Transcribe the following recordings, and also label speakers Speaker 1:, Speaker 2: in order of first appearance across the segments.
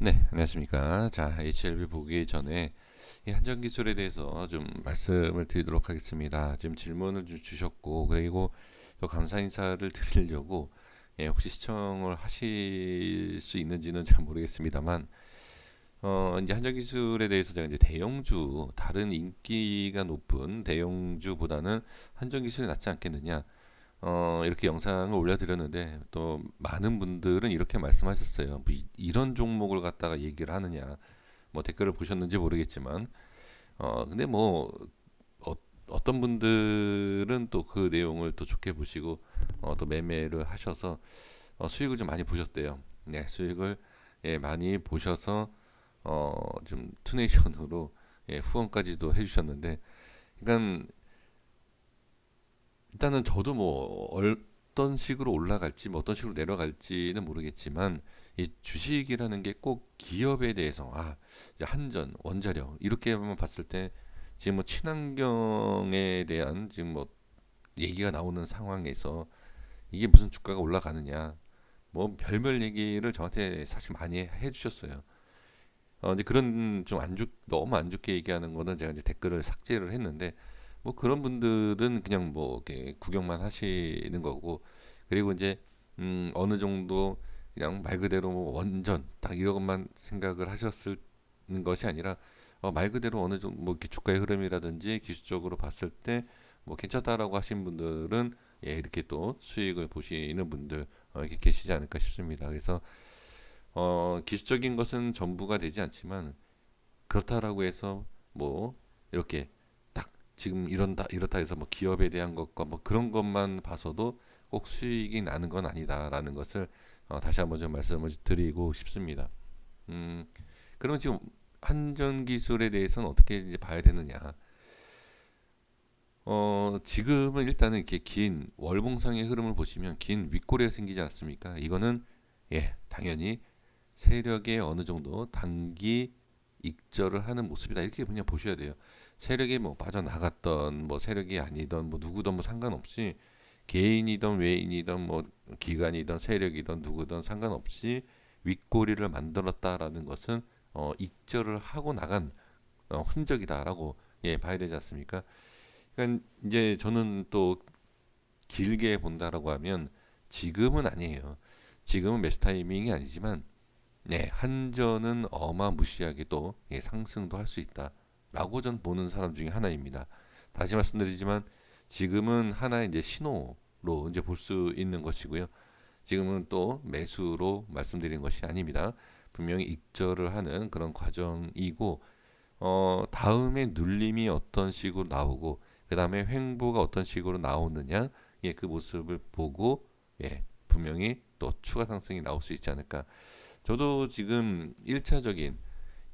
Speaker 1: 네, 안녕하십니까. 자, HLB 보기 전에 이 한전 기술에 대해서 좀 말씀을 드리도록 하겠습니다. 지금 질문을 주셨고, 그리고 또 감사 인사를 드리려고, 혹시 시청을 하실 수 있는지는 잘 모르겠습니다만, 이제 한전 기술에 대해서 제가 이제 대형주, 다른 인기가 높은 대형주보다는 한전 기술이 낫지 않겠느냐, 이렇게 영상을 올려드렸는데 또 많은 분들은 이렇게 말씀하셨어요. 뭐 이런 종목을 갖다가 얘기를 하느냐. 뭐 댓글을 보셨는지 모르겠지만, 근데 뭐 어, 어떤 분들은 또 그 내용을 또 좋게 보시고 또 매매를 하셔서 수익을 좀 많이 보셨대요. 네, 수익을 많이 보셔서 좀 투네이션으로 후원까지도 해주셨는데, 그러니까 일단은 저도 뭐 어떤 식으로 올라갈지 뭐 어떤 식으로 내려갈지는 모르겠지만, 이 주식이라는 게 꼭 기업에 대해서 이제 한전, 원자력 이렇게만 봤을 때 지금 뭐 친환경에 대한 지금 뭐 얘기가 나오는 상황에서 이게 무슨 주가가 올라가느냐, 뭐 별별 얘기를 저한테 사실 많이 해주셨어요. 이제 그런 좀 너무 안 좋게 얘기하는 거는 제가 이제 댓글을 삭제를 했는데, 뭐 그런 분들은 그냥 뭐 이렇게 구경만 하시는 거고, 그리고 이제 어느 정도 그냥 말 그대로 뭐 원전 딱 이것만 생각을 하셨을 것이 아니라, 말 그대로 어느 정도 뭐 이렇게 주가의 흐름이라든지 기술적으로 봤을 때 뭐 괜찮다라고 하신 분들은 이렇게 또 수익을 보시는 분들 이렇게 계시지 않을까 싶습니다. 그래서 기술적인 것은 전부가 되지 않지만, 그렇다라고 해서 뭐 이렇게 딱 지금 이렇다 해서 뭐 기업에 대한 것과 뭐 그런 것만 봐서도 꼭 수익이 나는 건 아니다라는 것을 다시 한번 좀 말씀을 드리고 싶습니다. 음, 그럼 지금 한전 기술에 대해서는 어떻게 이제 봐야 되느냐? 지금은 일단은 이렇게 긴 월봉상의 흐름을 보시면 긴 윗꼬리가 생기지 않습니까? 이거는 당연히 세력의 어느 정도 단기 익절을 하는 모습이다, 이렇게 그냥 보셔야 돼요. 세력이 뭐 빠져나갔던 뭐 세력이 아니던 뭐 누구든 뭐 상관없이, 개인이든 외인이든 뭐 기관이든 세력이든 누구든 상관없이 윗꼬리를 만들었다라는 것은 익절을 하고 나간 흔적이다라고 봐야 되지 않습니까? 그러니까 이제 저는 또 길게 본다라고 하면 지금은 아니에요. 지금은 매수 타이밍이 아니지만, 네, 한전은 어마무시하게 또 상승도 할 수 있다라고 전 보는 사람 중에 하나입니다. 다시 말씀드리지만 지금은 하나의 이제 신호로 이제 볼 수 있는 것이고요. 지금은 또 매수로 말씀드린 것이 아닙니다. 분명히 익절을 하는 그런 과정이고, 다음에 눌림이 어떤 식으로 나오고 그 다음에 횡보가 어떤 식으로 나오느냐, 그 모습을 보고 분명히 또 추가 상승이 나올 수 있지 않을까. 저도 지금 1차적인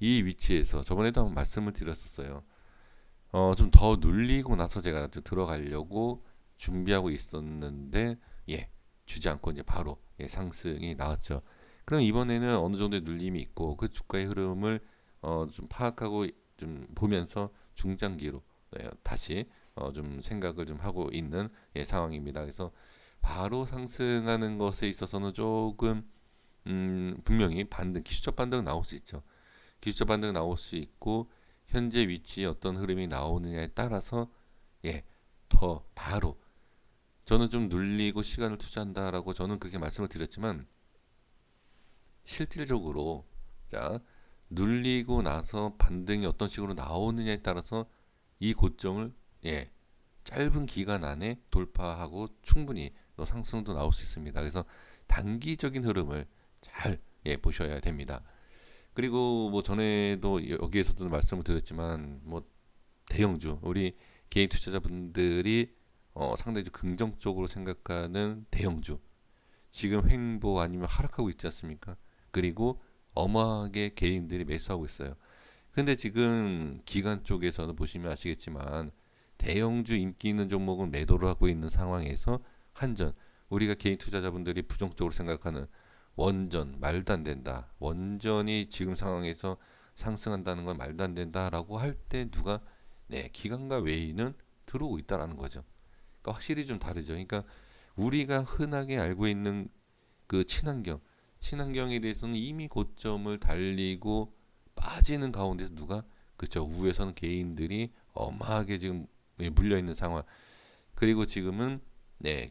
Speaker 1: 이 위치에서 저번에도 한번 말씀을 드렸었어요. 좀 더 눌리고 나서 제가 들어가려고 준비하고 있었는데, 주지 않고 이제 바로 상승이 나왔죠. 그럼 이번에는 어느 정도의 눌림이 있고 그 주가의 흐름을 좀 파악하고 좀 보면서 중장기로 다시 좀 생각을 좀 하고 있는 상황입니다. 그래서 바로 상승하는 것에 있어서는 조금 분명히 기술적 반등 나올 수 있죠. 기술적 반등 나올 수 있고, 현재 위치에 어떤 흐름이 나오느냐에 따라서 더 바로 저는 좀 눌리고 시간을 투자한다라고 저는 그렇게 말씀을 드렸지만, 실질적으로 자 눌리고 나서 반등이 어떤 식으로 나오느냐에 따라서 이 고점을 짧은 기간 안에 돌파하고 충분히 또 상승도 나올 수 있습니다. 그래서 단기적인 흐름을 잘 보셔야 됩니다. 그리고 뭐 전에도 여기에서도 말씀을 드렸지만, 뭐 대형주 우리 개인 투자자분들이 상당히 좀 긍정적으로 생각하는 대형주, 지금 횡보 아니면 하락하고 있지 않습니까? 그리고 어마하게 개인들이 매수하고 있어요. 근데 지금 기관 쪽에서는 보시면 아시겠지만 대형주 인기 있는 종목은 매도를 하고 있는 상황에서 한전, 우리가 개인 투자자분들이 부정적으로 생각하는 원전 말도 안 된다, 원전이 지금 상황에서 상승한다는 건 말도 안 된다라고 할 때 누가 기관과 외인은 들어오고 있다라는 거죠. 그러니까 확실히 좀 다르죠. 그러니까 우리가 흔하게 알고 있는 그 친환경, 친환경에 대해서는 이미 고점을 달리고 빠지는 가운데서 누가 그쵸 우에서는 개인들이 어마하게 지금 물려 있는 상황. 그리고 지금은 네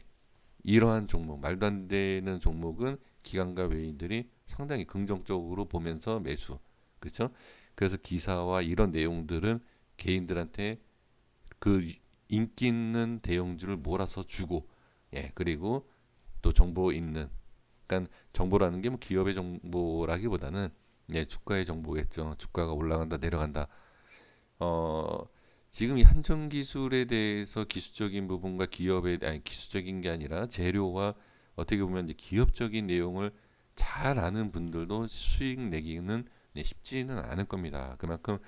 Speaker 1: 이러한 종목 말도 안 되는 종목은 기관과 외인들이 상당히 긍정적으로 보면서 매수 그렇죠? 그래서 기사와 이런 내용들은 개인들한테 그 인기 있는 대형주를 몰아서 주고 예 그리고 또 정보 있는 그러니까 정보라는 게 뭐 기업의 정보라기보다는 예 주가의 정보겠죠. 주가가 올라간다 내려간다. 어 지금 이 한전 기술에 대해서 기술적인 부분과 기업에 아니 기술적인 게 아니라 재료와 어떻게 보면 이제 기업적인 내용을 잘 아는 분들도 수익 내기는 네, 쉽지는 않을 겁니다. 그만큼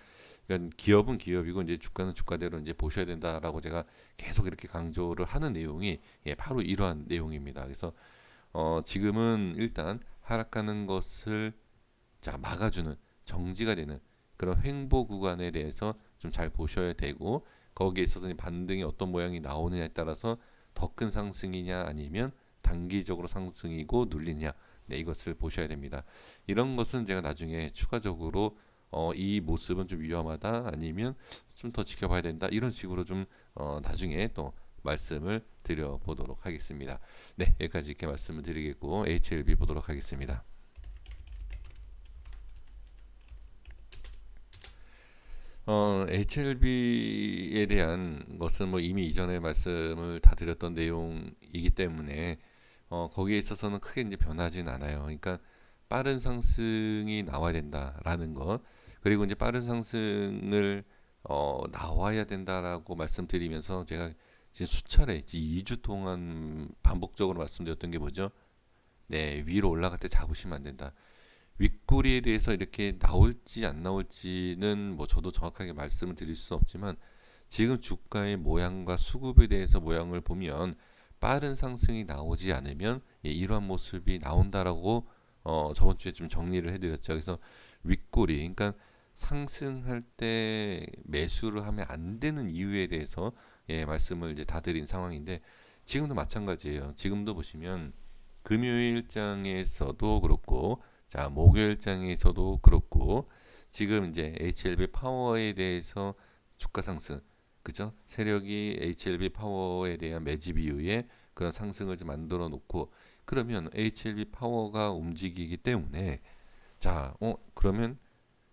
Speaker 1: 그러니까 기업은 기업이고 이제 주가는 주가대로 이제 보셔야 된다라고 제가 계속 이렇게 강조를 하는 내용이 예, 바로 이러한 내용입니다. 그래서 지금은 일단 하락하는 것을 자 막아주는 정지가 되는 그런 횡보 구간에 대해서 좀 잘 보셔야 되고 거기에 있어서 반등이 어떤 모양이 나오느냐에 따라서 더 큰 상승이냐 아니면 단기적으로 상승이고 눌리냐 네, 이것을 보셔야 됩니다. 이런 것은 제가 나중에 추가적으로 이 모습은 좀 위험하다 아니면 좀 더 지켜봐야 된다 이런 식으로 좀 나중에 또 말씀을 드려보도록 하겠습니다. 네 여기까지 이렇게 말씀을 드리겠고 HLB 보도록 하겠습니다. HLB에 대한 것은 뭐 이미 이전에 말씀을 다 드렸던 내용이기 때문에 거기에 있어서는 크게 이제 변하진 않아요. 그러니까 빠른 상승이 나와야 된다라는 것 그리고 이제 빠른 상승을 나와야 된다라고 말씀드리면서 제가 지금 수차례 2주 동안 반복적으로 말씀드렸던 게 뭐죠? 네, 위로 올라갈 때 잡으시면 안 된다. 윗꼬리에 대해서 이렇게 나올지 안 나올지는 뭐 저도 정확하게 말씀을 드릴 수 없지만 지금 주가의 모양과 수급에 대해서 모양을 보면 빠른 상승이 나오지 않으면 예, 이러한 모습이 나온다라고 저번 주에 좀 정리를 해드렸죠. 그래서 윗꼬리, 그러니까 상승할 때 매수를 하면 안 되는 이유에 대해서 예, 말씀을 이제 다 드린 상황인데 지금도 마찬가지예요. 지금도 보시면 금요일장에서도 그렇고 자 목요일장에서도 그렇고 지금 이제 HLB 파워에 대해서 주가 상승 그죠? 세력이 HLB 파워에 대한 매집 이후에 그런 상승을 좀 만들어 놓고 그러면 HLB 파워가 움직이기 때문에 자, 그러면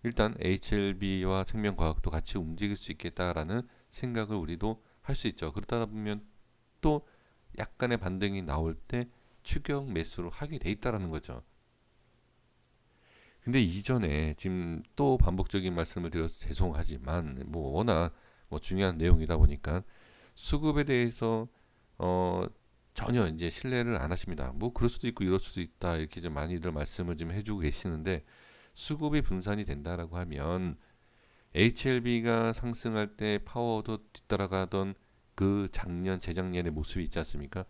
Speaker 1: 일단 HLB와 생명과학도 같이 움직일 수 있겠다라는 생각을 우리도 할 수 있죠. 그러다 보면 또 약간의 반등이 나올 때 추격 매수를 하게 돼 있다라는 거죠. 근데 이전에 지금 또 반복적인 말씀을 드려서 죄송하지만 뭐 워낙 뭐 중요한 내용이다 보니까 수급에 대해서 어 전혀 이제 신뢰를 안 하십니다. 뭐 그럴 수도 있고 이럴 수도 있다 이렇게 좀 많이들 말씀을 좀 해주고 계시는데 수급이 분산이 된다라고 하면 HLB가 상승할 때 파워도 뒤따라가던 그 작년 재작년의 모습이 있지 않습니까?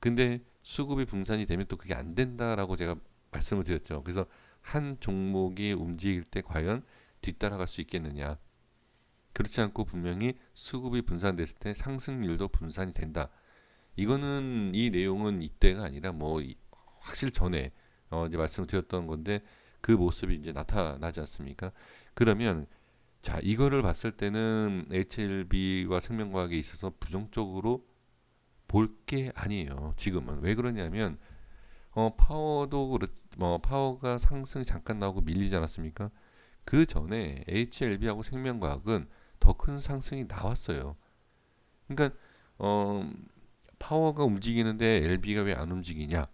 Speaker 1: 근데 수급이 분산이 되면 또 그게 안 된다라고 제가 말씀을 드렸죠. 그래서 한 종목이 움직일 때 과연 뒤따라갈 수 있겠느냐? 그렇지 않고 분명히 수급이 분산됐을 때 상승률도 분산이 된다. 이거는 이 내용은 이때가 아니라 뭐 확실 전에 이제 말씀을 드렸던 건데 그 모습이 이제 나타나지 않습니까? 그러면 자 이거를 봤을 때는 HLB와 생명과학에 있어서 부정적으로 볼 게 아니에요. 지금은 왜 그러냐면 파워도 뭐 파워가 상승이 잠깐 나오고 밀리지 않았습니까? 그 전에 HLB하고 생명과학은 더 큰 상승이 나왔어요. 그러니까 어, 파워가 움직이는데 LB가 왜 안 움직이냐?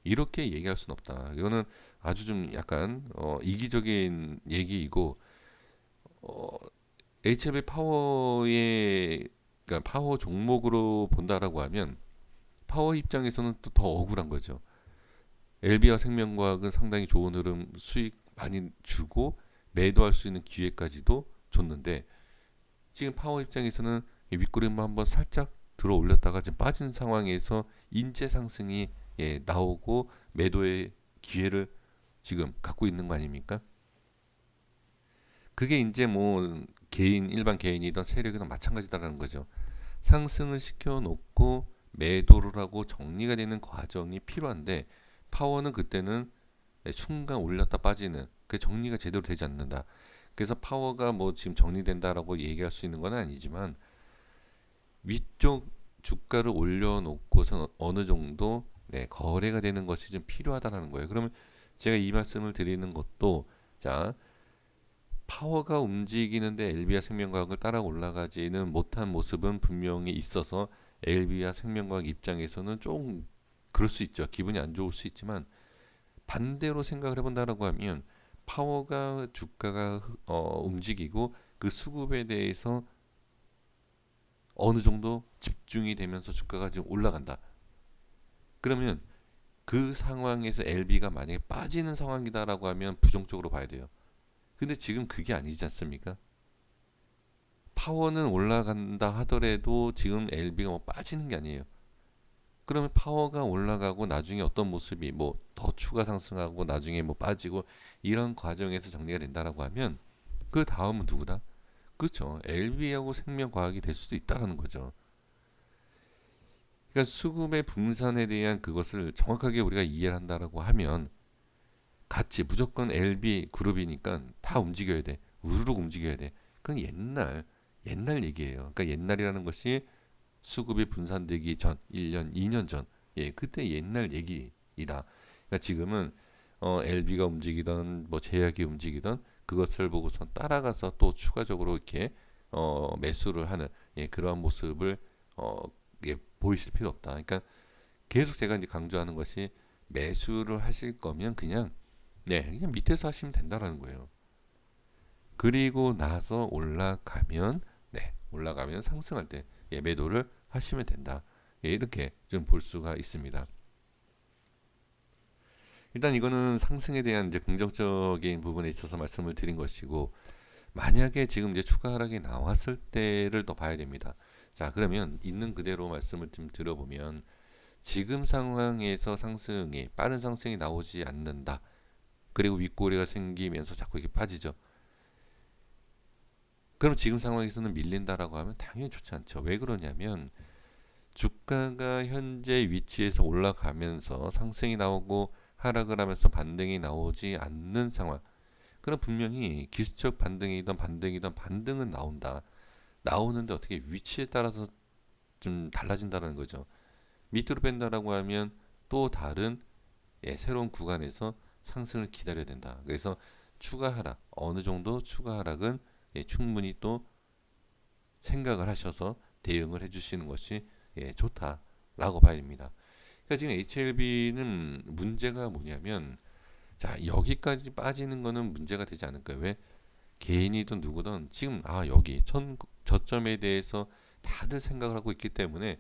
Speaker 1: 이렇게 얘기할 수는 없다. 이거는 아주 좀 약간 이기적인 얘기이고 어, HLB 파워의 그러니까 파워 종목으로 본다라고 하면 파워 입장에서는 또 더 억울한 거죠. LB와 생명과학은 상당히 좋은 흐름 수익 많이 주고 매도할 수 있는 기회까지도 줬는데 지금 파워 입장에서는 윗꼬리만 한번 살짝 들어 올렸다가 지금 빠진 상황에서 인재 상승이 예, 나오고 매도의 기회를 지금 갖고 있는 거 아닙니까? 그게 이제 뭐 개인 일반 개인이든 세력이든 마찬가지다라는 거죠. 상승을 시켜 놓고 매도를 하고 정리가 되는 과정이 필요한데 파워는 그때는 순간 올렸다 빠지는 그 정리가 제대로 되지 않는다. 그래서 파워가 뭐 지금 정리된다라고 얘기할 수 있는 건 아니지만 위쪽 주가를 올려놓고서 어느 정도 거래가 되는 것이 좀 필요하다라는 거예요. 그러면 제가 이 말씀을 드리는 것도 자 파워가 움직이는데 LB와 생명과학을 따라 올라가지는 못한 모습은 분명히 있어서 LB와 생명과학 입장에서는 좀 그럴 수 있죠. 기분이 안 좋을 수 있지만 반대로 생각을 해본다라고 하면 파워가 주가가 움직이고 그 수급에 대해서 어느 정도 집중이 되면서 주가가 지금 올라간다. 그러면 그 상황에서 LB가 만약에 빠지는 상황이다라고 하면 부정적으로 봐야 돼요. 근데 지금 그게 아니지 않습니까? 파워는 올라간다 하더라도 지금 LB가 뭐 빠지는 게 아니에요. 그러면 파워가 올라가고 나중에 어떤 모습이 뭐 더 추가 상승하고 나중에 뭐 빠지고 이런 과정에서 정리가 된다라고 하면 그 다음은 누구다? 그렇죠. LB하고 생명과학이 될 수도 있다라는 거죠. 그러니까 수급의 분산에 대한 그것을 정확하게 우리가 이해를 한다라고 하면 같이 무조건 LB 그룹이니까 다 움직여야 돼. 우르르 움직여야 돼. 그건 옛날 얘기예요. 그러니까 옛날이라는 것이 수급이 분산되기 전 1년, 2년 전. 예, 그때 옛날 얘기이다. 그러니까 지금은 LB가 움직이던 뭐 제약이 움직이던 그것을 보고서 따라가서 또 추가적으로 이렇게 매수를 하는 그러한 모습을 어, 보이실 필요 없다. 그러니까 계속 제가 이제 강조하는 것이 매수를 하실 거면 그냥 밑에서 하시면 된다라는 거예요. 그리고 나서 올라가면 상승할 때 매도를 하시면 된다. 이렇게 좀 볼 수가 있습니다. 일단 이거는 상승에 대한 이제 긍정적인 부분에 있어서 말씀을 드린 것이고 만약에 지금 이제 추가 하락이 나왔을 때를 더 봐야 됩니다. 자, 그러면 있는 그대로 말씀을 좀 드려보면 지금 상황에서 빠른 상승이 나오지 않는다. 그리고 윗꼬리가 생기면서 자꾸 이렇게 빠지죠. 그럼 지금 상황에서는 밀린다라고 하면 당연히 좋지 않죠. 왜 그러냐면 주가가 현재 위치에서 올라가면서 상승이 나오고 하락을 하면서 반등이 나오지 않는 상황. 그럼 분명히 기술적 반등은 나온다. 나오는데 어떻게 위치에 따라서 좀 달라진다는 거죠. 밑으로 뺀다라고 하면 또 다른 새로운 구간에서 상승을 기다려야 된다. 그래서 어느 정도 추가 하락은 충분히 또 생각을 하셔서 대응을 해주시는 것이 좋다라고 봐야 됩니다. 그러니까 지금 HLB는 문제가 뭐냐면 자 여기까지 빠지는 거는 문제가 되지 않을까요? 왜 개인이든 누구든 지금 여기 저점에 대해서 다들 생각을 하고 있기 때문에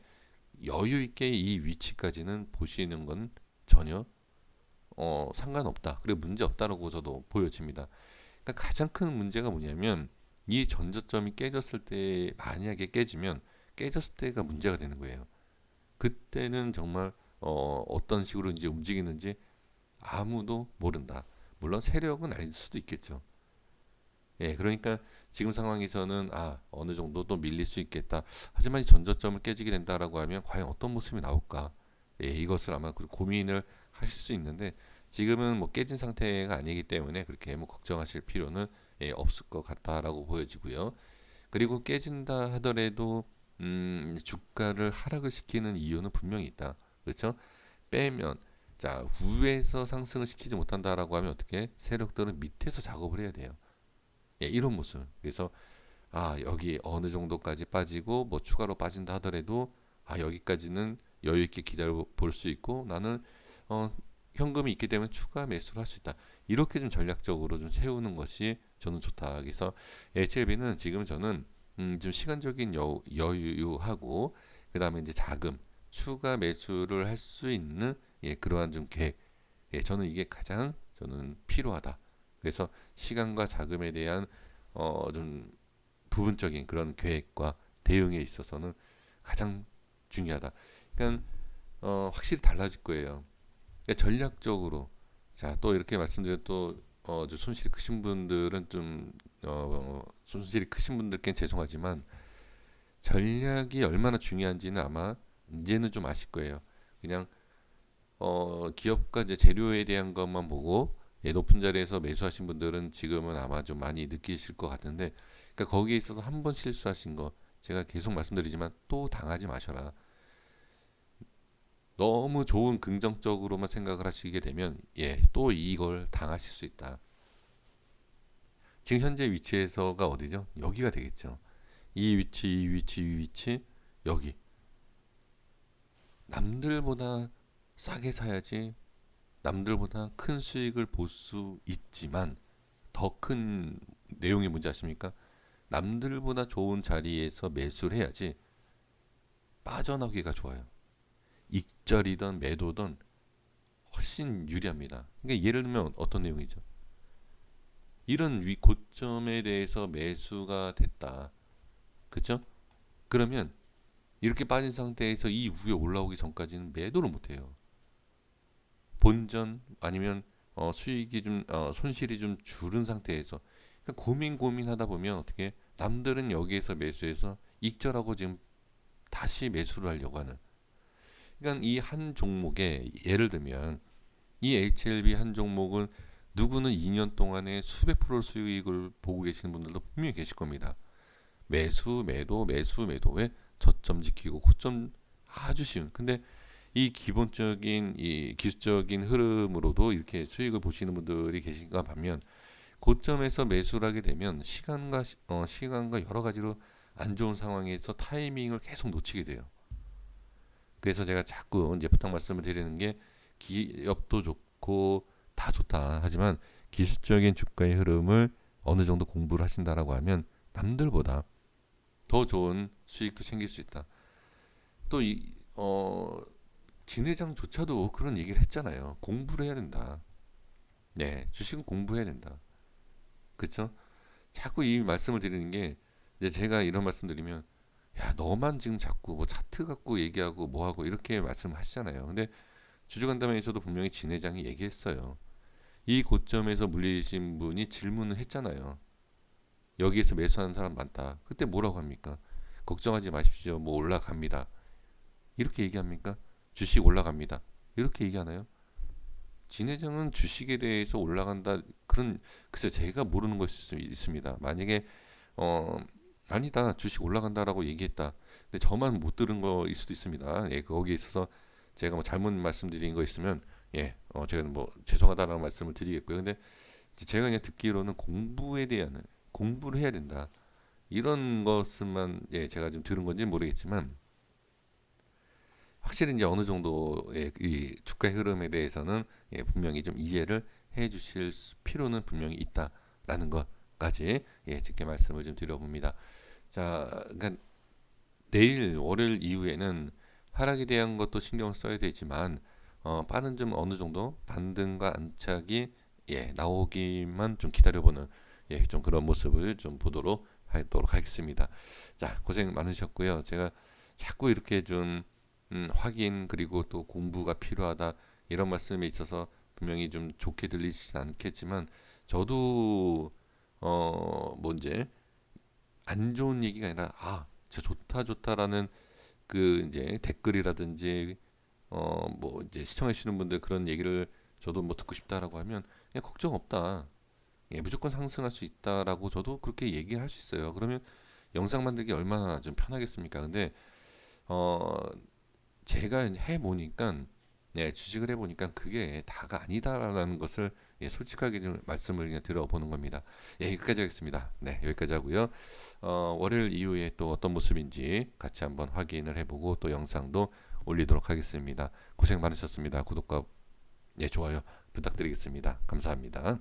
Speaker 1: 여유 있게 이 위치까지는 보시는 건 전혀 상관없다. 그리고 문제 없다라고 저도 보여집니다. 그러니까 가장 큰 문제가 뭐냐면 이 전저점이 깨졌을 때 만약에 깨졌을 때가 문제가 되는 거예요. 그때는 정말 어떤 식으로 이제 움직이는지 아무도 모른다. 물론 세력은 알 수도 있겠죠. 그러니까 지금 상황에서는 어느 정도 또 밀릴 수 있겠다. 하지만 이 전저점을 깨지게 된다라고 하면 과연 어떤 모습이 나올까? 이것을 아마 고민을 하실 수 있는데 지금은 뭐 깨진 상태가 아니기 때문에 그렇게 뭐 걱정하실 필요는 없을 것 같다라고 보여지고요. 그리고 깨진다 하더라도 주가를 하락을 시키는 이유는 분명히 있다. 그렇죠? 빼면 자 위에서 상승을 시키지 못한다라고 하면 어떻게 세력들은 밑에서 작업을 해야 돼요. 이런 모습. 그래서 여기 어느 정도까지 빠지고 뭐 추가로 빠진다 하더라도 여기까지는 여유 있게 기다려 볼 수 있고 나는 어, 현금이 있기 때문에 추가 매수를 할 수 있다. 이렇게 좀 전략적으로 좀 세우는 것이 저는 좋다. 그래서 HLB는 지금 저는 좀 시간적인 여유하고 그 다음에 이제 자금 추가 매수를 할 수 있는 그러한 좀 계획. 저는 이게 가장 저는 필요하다. 그래서 시간과 자금에 대한 좀 부분적인 그런 계획과 대응에 있어서는 가장 중요하다. 그러니까 확실히 달라질 거예요. 그러니까 전략적으로 또 이렇게 말씀드려 좀 손실이 크신 분들은 손실이 크신 분들께는 죄송하지만 전략이 얼마나 중요한지는 아마 이제는 좀 아실 거예요. 그냥 기업가 이제 재료에 대한 것만 보고 높은 자리에서 매수하신 분들은 지금은 아마 좀 많이 느끼실 것 같은데, 그러니까 거기에 있어서 한 번 실수하신 거 제가 계속 말씀드리지만 또 당하지 마셔라. 너무 좋은 긍정적으로만 생각을 하시게 되면 또 이걸 당하실 수 있다. 지금 현재 위치에서가 어디죠? 여기가 되겠죠. 이 위치, 이 위치, 이 위치, 여기. 남들보다 싸게 사야지 남들보다 큰 수익을 볼 수 있지만 더 큰 내용이 뭔지 아십니까? 남들보다 좋은 자리에서 매수를 해야지 빠져나오기가 좋아요. 익절이든 매도든 훨씬 유리합니다. 그러니까 예를 들면 어떤 내용이죠? 이런 고점에 대해서 매수가 됐다. 그쵸? 그러면 이렇게 빠진 상태에서 이 위에 올라오기 전까지는 매도를 못해요. 본전 아니면 수익이 좀 손실이 좀 줄은 상태에서 그러니까 고민하다 보면 어떻게 남들은 여기에서 매수해서 익절하고 지금 다시 매수를 하려고 하는. 그러니까 이 한 종목에 예를 들면 이 HLB 한 종목은 누구는 2년 동안에 수백 프로 수익을 보고 계시는 분들도 분명히 계실 겁니다. 매수 매도 매수 매도 왜 저점 지키고 고점 아주 쉬운. 근데 이 기본적인 이 기술적인 흐름으로도 이렇게 수익을 보시는 분들이 계신가 반면 고점에서 매수를 하게 되면 시간과 여러 가지로 안 좋은 상황에서 타이밍을 계속 놓치게 돼요. 그래서 제가 자꾸 이제 부탁 말씀을 드리는 게 기업도 좋고 다 좋다. 하지만 기술적인 주가의 흐름을 어느 정도 공부를 하신다라고 하면 남들보다 더 좋은 수익도 챙길 수 있다. 또 진회장조차도 그런 얘기를 했잖아요. 공부를 해야 된다. 네, 주식은 공부해야 된다. 그쵸? 자꾸 이 말씀을 드리는 게 이제 제가 이런 말씀 드리면 야 너만 지금 자꾸 뭐 차트 갖고 얘기하고 뭐하고 이렇게 말씀하시잖아요. 근데 주주간담회에서도 분명히 진 회장이 얘기했어요. 이 고점에서 물리신 분이 질문을 했잖아요. 여기에서 매수하는 사람 많다. 그때 뭐라고 합니까? 걱정하지 마십시오. 뭐 올라갑니다. 이렇게 얘기합니까? 주식 올라갑니다. 이렇게 얘기하나요? 진 회장은 주식에 대해서 올라간다 그런 글쎄 제가 모르는 것이 있습니다. 만약에 어 아니다 주식 올라간다라고 얘기했다. 근데 저만 못 들은 거일 수도 있습니다. 거기에 있어서 제가 뭐 잘못 말씀드린 거 있으면 제가 뭐 죄송하다라는 말씀을 드리겠고요. 근데 제가 그냥 듣기로는 공부에 대한 공부를 해야 된다. 이런 것만 제가 좀 들은 건지 모르겠지만 확실히 이제 어느 정도의 이 주가의 흐름에 대해서는 분명히 좀 이해를 해 주실 필요는 분명히 있다라는 것까지 직계 말씀을 좀 드려봅니다. 자, 그러니까 내일 월요일 이후에는 하락에 대한 것도 신경을 써야 되지만 빠른 좀 어느 정도 반등과 안착이 나오기만 좀 기다려보는 좀 그런 모습을 좀 보도록 하도록 하겠습니다. 자, 고생 많으셨고요. 제가 자꾸 이렇게 좀 확인 그리고 또 공부가 필요하다 이런 말씀에 있어서 분명히 좀 좋게 들리시진 않겠지만 저도 뭐 이제 안 좋은 얘기가 아니라 진짜 좋다라는 그 이제 댓글이라든지 뭐 이제 시청해 주시는 분들 그런 얘기를 저도 뭐 듣고 싶다라고 하면 그냥 걱정 없다. 무조건 상승할 수 있다라고 저도 그렇게 얘기를 할 수 있어요. 그러면 영상 만들기 얼마나 좀 편하겠습니까? 근데 어 제가 해 보니까 주식을 해 보니까 그게 다가 아니다라는 것을 솔직하게 좀 말씀을 그냥 들어보는 겁니다. 여기까지 하겠습니다. 네, 여기까지 하고요. 월요일 이후에 또 어떤 모습인지 같이 한번 확인을 해보고 또 영상도 올리도록 하겠습니다. 고생 많으셨습니다. 구독과 좋아요 부탁드리겠습니다. 감사합니다.